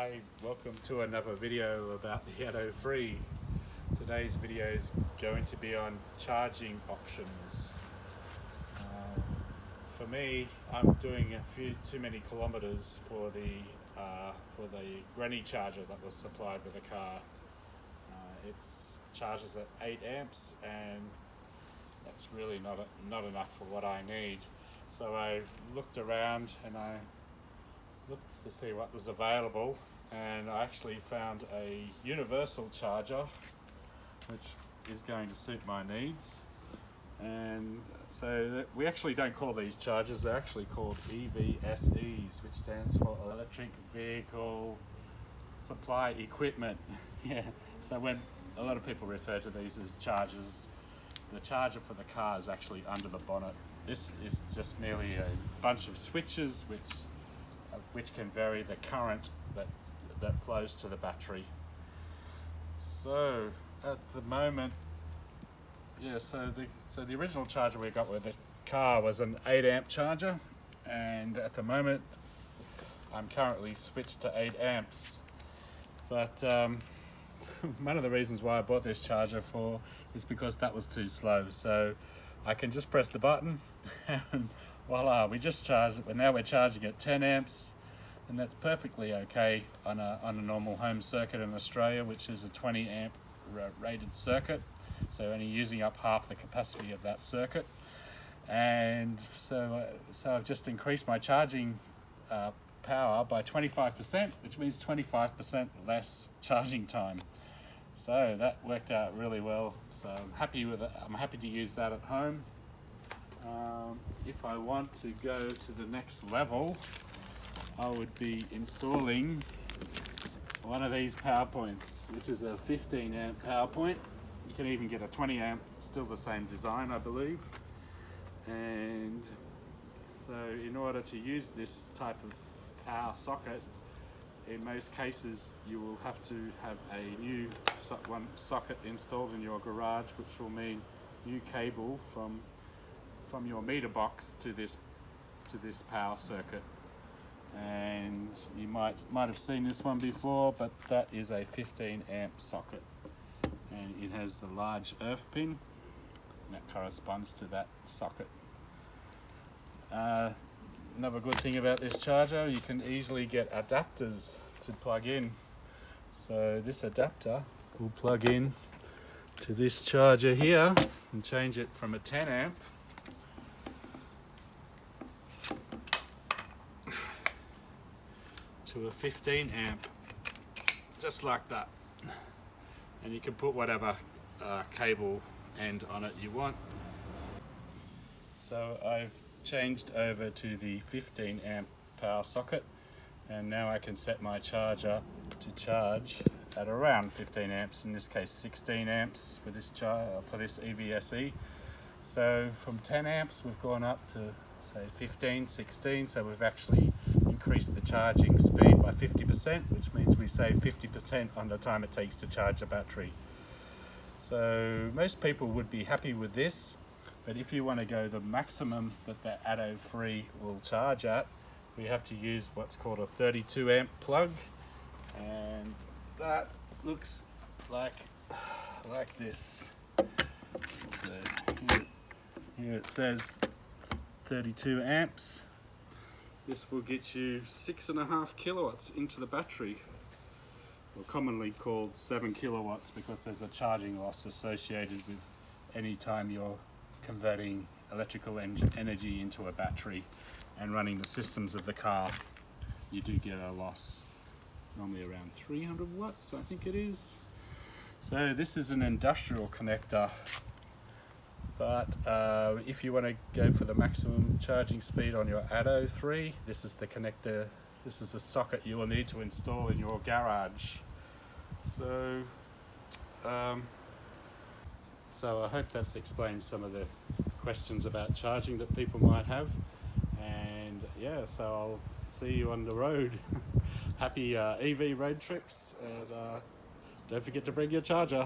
Hi, welcome to another video about the Atto 3. Today's video is going to be on charging options. For me, I'm doing a few too many kilometers for the granny charger that was supplied with the car. It charges at 8 amps and that's really not enough for what I need. So I looked around and I looked to see what was available, and I actually found a universal charger which is going to suit my needs. And so we actually don't call these chargers, they're actually called EVSEs, which stands for Electric Vehicle Supply Equipment. Yeah, so when a lot of people refer to these as chargers, the charger for the car is actually under the bonnet. This is just merely a bunch of switches which can vary the current that flows to the battery. So at the moment, yeah, so the original charger we got with the car was an 8 amp charger, and at the moment I'm currently switched to 8 amps. But one of the reasons why I bought this charger is because that was too slow. So I can just press the button and voila, we just charged it. Now we're charging at 10 amps, and that's perfectly okay on a normal home circuit in Australia, which is a 20 amp rated circuit, so only using up half the capacity of that circuit. And so I've just increased my charging power by 25%, which means 25% less charging time. So that worked out really well, so I'm happy with it. I'm happy to use that at home. If I want to go to the next level, I would be installing one of these power points, which is a 15 amp power point. You can even get a 20 amp, still the same design, I believe. And so in order to use this type of power socket, in most cases you will have to have a new one socket installed in your garage, which will mean new cable from your meter box to this power circuit. And you might have seen this one before, but that is a 15 amp socket, and it has the large earth pin, and that corresponds to that socket. Another good thing about this charger, you can easily get adapters to plug in. So this adapter will plug in to this charger here and change it from a 10 amp to a 15 amp, just like that. And you can put whatever cable end on it you want. So I've changed over to the 15 amp power socket, and now I can set my charger to charge at around 15 amps, in this case 16 amps for this EVSE. So from 10 amps we've gone up to say 15, 16, so we've actually increased the charging speed by 50%, which means we save 50% on the time it takes to charge a battery. So most people would be happy with this, but if you want to go the maximum that the Atto 3 will charge at, we have to use what's called a 32 amp plug, and that looks like this. So here it says 32 amps. This will get you 6.5 kilowatts into the battery, or commonly called 7 kilowatts, because there's a charging loss associated with any time you're converting electrical energy into a battery and running the systems of the car. You do get a loss, normally around 300 watts, I think it is. So this is an industrial connector, but if you want to go for the maximum charging speed on your Atto 3, this is the connector, this is the socket you will need to install in your garage. So I hope that's explained some of the questions about charging that people might have. And yeah, so I'll see you on the road. Happy EV road trips, and don't forget to bring your charger.